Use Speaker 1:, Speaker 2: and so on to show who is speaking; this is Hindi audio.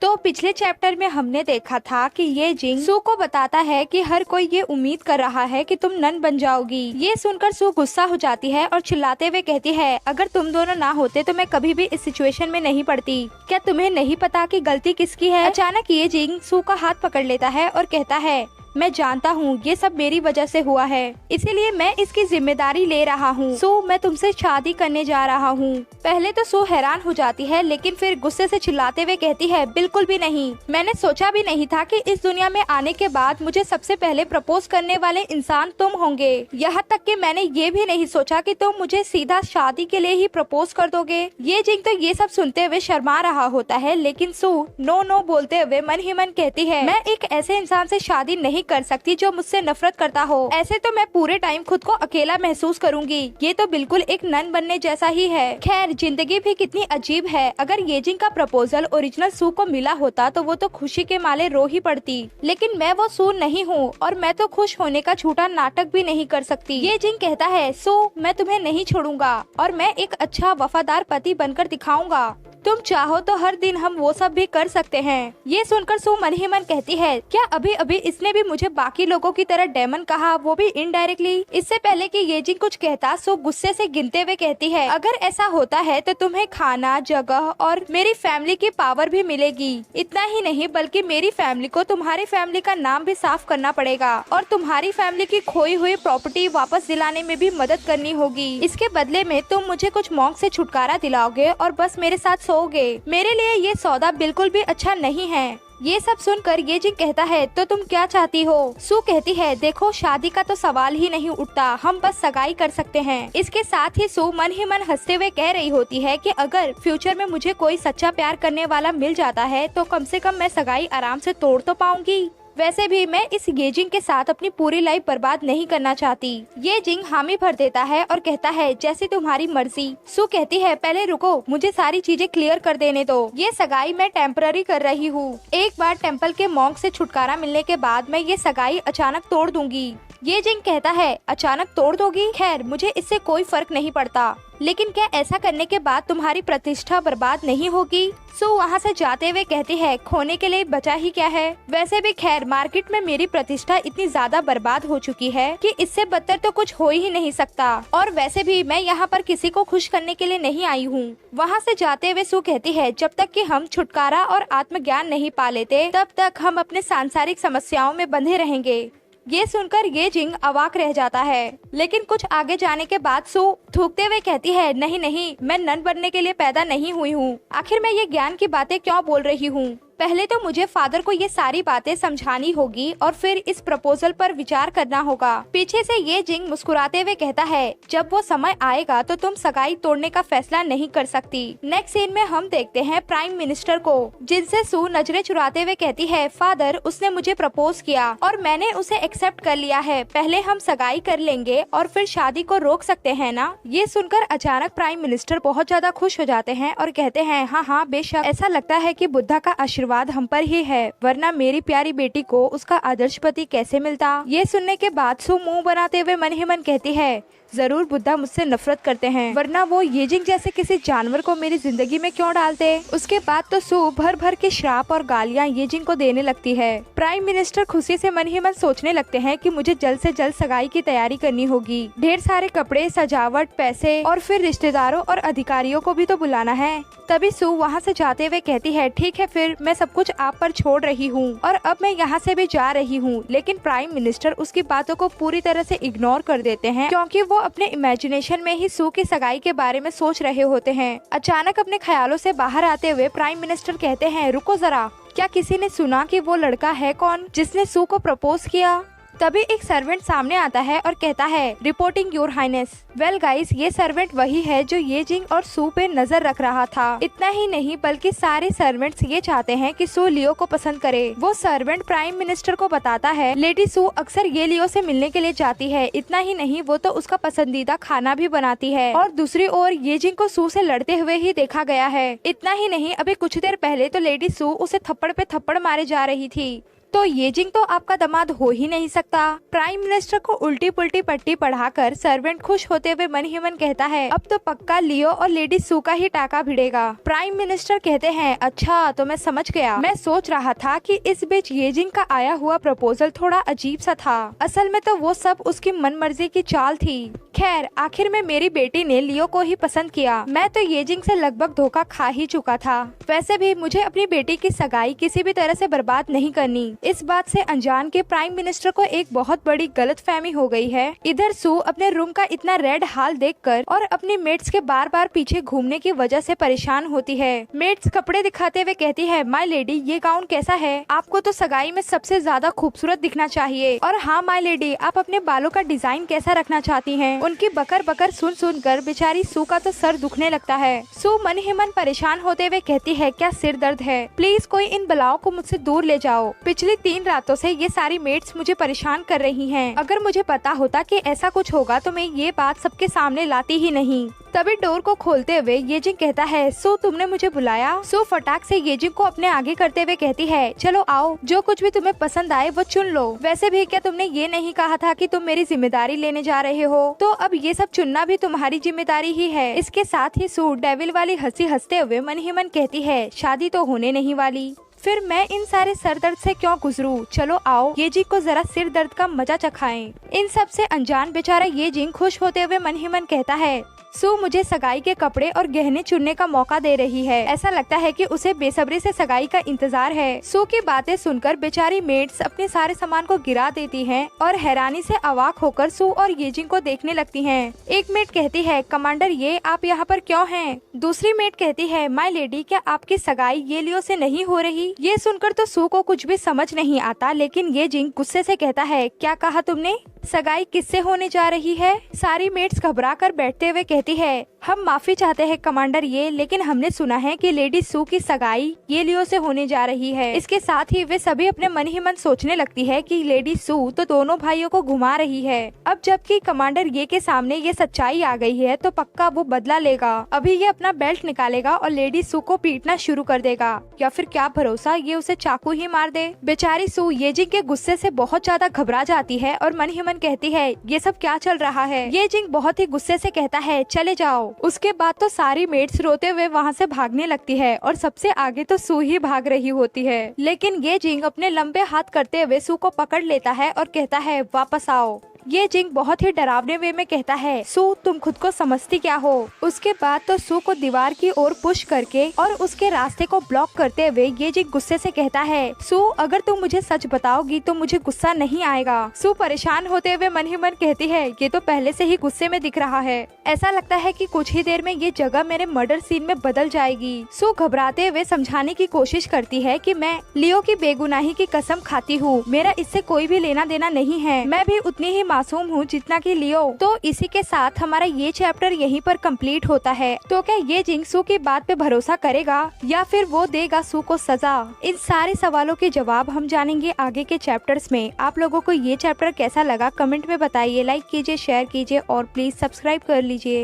Speaker 1: तो पिछले चैप्टर में हमने देखा था कि ये जिंग सू को बताता है कि हर कोई ये उम्मीद कर रहा है कि तुम नन बन जाओगी। ये सुनकर सू गुस्सा हो जाती है और चिल्लाते हुए कहती है, अगर तुम दोनों ना होते तो मैं कभी भी इस सिचुएशन में नहीं पड़ती। क्या तुम्हें नहीं पता कि गलती किसकी है? अचानक ये जिंग सू का हाथ पकड़ लेता है और कहता है, मैं जानता हूँ ये सब मेरी वजह से हुआ है, इसीलिए मैं इसकी जिम्मेदारी ले रहा हूँ। सू, मैं तुमसे शादी करने जा रहा हूँ। पहले तो सू हैरान हो जाती है, लेकिन फिर गुस्से से चिल्लाते हुए कहती है, बिल्कुल भी नहीं। मैंने सोचा भी नहीं था कि इस दुनिया में आने के बाद मुझे सबसे पहले प्रपोज करने वाले इंसान तुम होंगे। यहाँ तक कि मैंने ये भी नहीं सोचा कि तुम मुझे सीधा शादी के लिए ही प्रपोज कर दोगे। ये जिंग तो ये सब सुनते हुए शर्मा रहा होता है, लेकिन सू नो नो बोलते हुए मन ही मन कहती है, मैं एक ऐसे इंसान से शादी नहीं कर सकती जो मुझसे नफरत करता हो। ऐसे तो मैं पूरे टाइम खुद को अकेला महसूस करूंगी। ये तो बिल्कुल एक नन बनने जैसा ही है। खैर, जिंदगी भी कितनी अजीब है। अगर ये जिंग का प्रपोजल ओरिजिनल सू को मिला होता तो वो तो खुशी के माले रो ही पड़ती, लेकिन मैं वो सू नहीं हूँ और मैं तो खुश होने का झूठा नाटक भी नहीं कर सकती। ये जिंग कहता है, सू, मैं तुम्हें नहीं छोड़ूंगा और मैं एक अच्छा वफादार पति बनकर दिखाऊंगा। तुम चाहो तो हर दिन हम वो सब भी कर सकते हैं। ये सुनकर सू मन ही मन कहती है, क्या अभी अभी इसने भी मुझे बाकी लोगों की तरह डेमन कहा, वो भी इनडायरेक्टली। इससे पहले कि ये जिंग कुछ कहता, सू गुस्से से गिनते हुए कहती है, अगर ऐसा होता है तो तुम्हें खाना, जगह और मेरी फैमिली की पावर भी मिलेगी। इतना ही नहीं बल्कि मेरी फैमिली को तुम्हारी फैमिली का नाम भी साफ करना पड़ेगा और तुम्हारी फैमिली की खोई हुई प्रॉपर्टी वापस दिलाने में भी मदद करनी होगी। इसके बदले में तुम मुझे कुछ मॉन्क से छुटकारा दिलाओगे और बस मेरे साथ सोओगे। मेरे लिए ये सौदा बिल्कुल भी अच्छा नहीं है। ये सब सुनकर ये जिंग कहता है, तो तुम क्या चाहती हो? सू कहती है, देखो, शादी का तो सवाल ही नहीं उठता, हम बस सगाई कर सकते हैं। इसके साथ ही सू मन ही मन हंसते हुए कह रही होती है कि अगर फ्यूचर में मुझे कोई सच्चा प्यार करने वाला मिल जाता है तो कम से कम मैं सगाई आराम से तोड़ तो पाऊंगी। वैसे भी मैं इस ये जिंग के साथ अपनी पूरी लाइफ बर्बाद नहीं करना चाहती। ये जिंग हामी भर देता है और कहता है, जैसी तुम्हारी मर्जी। सू कहती है, पहले रुको, मुझे सारी चीजें क्लियर कर देने दो। ये सगाई मैं टेम्पररी कर रही हूँ। एक बार टेम्पल के मॉन्क से छुटकारा मिलने के बाद मैं ये सगाई अचानक तोड़ दूंगी। ये जिंग कहता है, अचानक तोड़ दोगी? खैर, मुझे इससे कोई फर्क नहीं पड़ता, लेकिन क्या ऐसा करने के बाद तुम्हारी प्रतिष्ठा बर्बाद नहीं होगी? सो वहाँ से जाते हुए कहती है, खोने के लिए बचा ही क्या है। वैसे भी खैर, मार्केट में मेरी प्रतिष्ठा इतनी ज्यादा बर्बाद हो चुकी है कि इससे बदतर तो कुछ हो ही नहीं सकता। और वैसे भी मैं यहाँ पर किसी को खुश करने के लिए नहीं आई हूँ। वहाँ से जाते हुए सू कहती है, जब तक कि हम छुटकारा और आत्मज्ञान नहीं पा लेते तब तक हम अपने सांसारिक समस्याओं में बंधे रहेंगे। ये सुनकर ये जिंग अवाक रह जाता है, लेकिन कुछ आगे जाने के बाद सू थूकते हुए कहती है, नहीं नहीं, मैं नन बनने के लिए पैदा नहीं हुई हूँ। आखिर मैं ये ज्ञान की बातें क्यों बोल रही हूँ? पहले तो मुझे फादर को ये सारी बातें समझानी होगी और फिर इस प्रपोजल पर विचार करना होगा। पीछे से ये जिंग मुस्कुराते हुए कहता है, जब वो समय आएगा तो तुम सगाई तोड़ने का फैसला नहीं कर सकती। नेक्स्ट सीन में हम देखते हैं प्राइम मिनिस्टर को, जिनसे सू नजरें चुराते हुए कहती है, फादर, उसने मुझे प्रपोज किया और मैंने उसे एक्सेप्ट कर लिया है। पहले हम सगाई कर लेंगे और फिर शादी को रोक सकते हैं ना? ये सुनकर अचानक प्राइम मिनिस्टर बहुत ज्यादा खुश हो जाते हैं और कहते हैं, हाँ हाँ बेशक, ऐसा लगता है कि बुद्धा का आशीर्वाद हम पर ही है, वरना मेरी प्यारी बेटी को उसका आदर्श पति कैसे मिलता। ये सुनने के बाद सू मुंह बनाते हुए मन ही मन कहती है, जरूर बुद्धा मुझसे नफरत करते हैं, वरना वो ये जिंग जैसे किसी जानवर को मेरी जिंदगी में क्यों डालते। उसके बाद तो सू भर भर के श्राप और गालियां ये जिंग को देने लगती है। प्राइम मिनिस्टर खुशी से मन ही मन सोचने लगते हैं कि मुझे जल्द से जल्द सगाई की तैयारी करनी होगी। ढेर सारे कपड़े, सजावट, पैसे और फिर रिश्तेदारों और अधिकारियों को भी तो बुलाना है। तभी सू वहाँ से जाते हुए कहती है, ठीक है, फिर मैं सब कुछ आप पर छोड़ रही हूँ और अब मैं यहाँ से भी जा रही हूँ। लेकिन प्राइम मिनिस्टर उसकी बातों को पूरी तरह से इग्नोर कर देते हैं, क्योंकि वो अपने इमेजिनेशन में ही सू की सगाई के बारे में सोच रहे होते हैं। अचानक अपने ख्यालों से बाहर आते हुए प्राइम मिनिस्टर कहते हैं, रुको जरा, क्या किसी ने सुना कि वो लड़का है कौन जिसने सू को प्रपोज किया? तभी एक सर्वेंट सामने आता है और कहता है, reporting your highness. Well guys, ये सर्वेंट वही है जो ये जिंग और सू पे नजर रख रहा था। इतना ही नहीं बल्कि सारे सर्वेंट्स ये चाहते हैं कि सू लियो को पसंद करे। वो सर्वेंट प्राइम मिनिस्टर को बताता है, लेडी सू अक्सर ये लियो से मिलने के लिए जाती है। इतना ही नहीं, वो तो उसका पसंदीदा खाना भी बनाती है। और दूसरी ओर ये जिंग को सू से लड़ते हुए ही देखा गया है। इतना ही नहीं, अभी कुछ देर पहले तो लेडी सू उसे थप्पड़ पे थप्पड़ मारे जा रही थी। तो ये जिंग तो आपका दामाद हो ही नहीं सकता। प्राइम मिनिस्टर को उल्टी पुल्टी पट्टी पढ़ाकर सर्वेंट खुश होते हुए मन ही मन कहता है अब तो पक्का लियो और लेडी सू का ही टाका भिड़ेगा। प्राइम मिनिस्टर कहते हैं अच्छा तो मैं समझ गया, मैं सोच रहा था कि इस बीच ये जिंग का आया हुआ प्रपोजल थोड़ा अजीब सा था, असल में तो वो सब उसकी मनमर्जी की चाल थी। खैर आखिर में मेरी बेटी ने लियो को ही पसंद किया, मैं तो ये जिंग से लगभग धोखा खा ही चुका था। वैसे भी मुझे अपनी बेटी की सगाई किसी भी तरह से बर्बाद नहीं करनी। इस बात से अनजान के प्राइम मिनिस्टर को एक बहुत बड़ी गलतफहमी हो गई है। इधर सू अपने रूम का इतना रेड हाल देखकर और अपनी मेट्स के बार बार पीछे घूमने की वजह से परेशान होती है। मेट्स कपड़े दिखाते हुए कहती है माय लेडी ये गाउन कैसा है, आपको तो सगाई में सबसे ज्यादा खूबसूरत दिखना चाहिए। और हाँ माय लेडी आप अपने बालों का डिजाइन कैसा रखना चाहती हैं। उनकी बकर बकर सुन कर बेचारी सू का तो सर दुखने लगता है। सू मन ही मन परेशान होते हुए कहती है क्या सिर दर्द है, प्लीज कोई इन बलाओं को मुझसे दूर ले जाओ। पिछली 3 रातों से ये सारी मेट्स मुझे परेशान कर रही हैं। अगर मुझे पता होता कि ऐसा कुछ होगा तो मैं ये बात सबके सामने लाती ही नहीं। तभी डोर को खोलते हुए ये जिंग कहता है सो तुमने मुझे बुलाया। सो फटाक से ये जिंग को अपने आगे करते हुए कहती है चलो आओ, जो कुछ भी तुम्हें पसंद आए वो चुन लो। वैसे भी क्या तुमने ये नहीं कहा था कि तुम मेरी जिम्मेदारी लेने जा रहे हो, तो अब ये सब चुनना भी तुम्हारी जिम्मेदारी ही है। इसके साथ ही सू डेविल वाली हंसी हंसते हुए मन ही मन कहती है शादी तो होने नहीं वाली, फिर मैं इन सारे सर दर्द से क्यों गुजरूं। चलो आओ ये जिंग को जरा सिर दर्द का मजा चखाएं। इन सब से अनजान बेचारा ये जिंग खुश होते हुए मन ही मन कहता है सू मुझे सगाई के कपड़े और गहने चुनने का मौका दे रही है। ऐसा लगता है कि उसे बेसब्री से सगाई का इंतजार है। सू की बातें सुनकर बेचारी मेट्स अपने सारे सामान को गिरा देती हैं और हैरानी से अवाक होकर सू और ये जिंग को देखने लगती हैं। एक मेट कहती है कमांडर ये आप यहाँ पर क्यों हैं? दूसरी मेट कहती है माय लेडी क्या आपकी सगाई ये लियो से नहीं हो रही? ये सुनकर तो सू को कुछ भी समझ नहीं आता, लेकिन ये जिंग गुस्से से कहता है क्या कहा तुमने, सगाई किससे होने जा रही है? सारी मेट्स घबरा कर बैठते हुए कहती है हम माफी चाहते हैं कमांडर ये, लेकिन हमने सुना है कि लेडी सू की सगाई ये लियो से होने जा रही है। इसके साथ ही वे सभी अपने मन ही मन सोचने लगती है कि लेडी सू तो दोनों भाइयों को घुमा रही है। अब जबकि कमांडर ये के सामने ये सच्चाई आ गई है तो पक्का वो बदला लेगा। अभी ये अपना बेल्ट निकालेगा और लेडी सू को पीटना शुरू कर देगा, या फिर क्या भरोसा ये उसे चाकू ही मार दे। बेचारी सू ये जिंग के गुस्से से बहुत ज्यादा घबरा जाती है और मन ही मन कहती है ये सब क्या चल रहा है। ये जिंग बहुत ही गुस्से से कहता है चले जाओ। उसके बाद तो सारी मेट्स रोते हुए वहाँ से भागने लगती है और सबसे आगे तो सू ही भाग रही होती है। लेकिन ये जिंग अपने लंबे हाथ करते हुए सू को पकड़ लेता है और कहता है वापस आओ। ये जिंग बहुत ही डरावने वे में कहता है सू तुम खुद को समझती क्या हो। उसके बाद तो सू को दीवार की ओर पुश करके और उसके रास्ते को ब्लॉक करते हुए ये जिंग गुस्से से कहता है सू अगर तुम मुझे सच बताओगी तो मुझे गुस्सा नहीं आएगा। सू परेशान होते हुए मन ही मन कहती है ये तो पहले से ही गुस्से में दिख रहा है, ऐसा लगता है कि कुछ ही देर में ये जगह मेरे मर्डर सीन में बदल जाएगी। सू घबराते हुए समझाने की कोशिश करती है कि मैं लियो की बेगुनाही की कसम खाती हूँ, मेरा इससे कोई भी लेना देना नहीं है, मैं भी उतनी ही मासूम हूँ जितना कि लियो। तो इसी के साथ हमारा ये चैप्टर यहीं पर कंप्लीट होता है। तो क्या ये जिंग सू की बात पे भरोसा करेगा या फिर वो देगा सू को सजा? इन सारे सवालों के जवाब हम जानेंगे आगे के चैप्टर्स में। आप लोगों को ये चैप्टर कैसा लगा कमेंट में बताइए, लाइक कीजिए, शेयर कीजिए और प्लीज सब्सक्राइब कर लीजिए।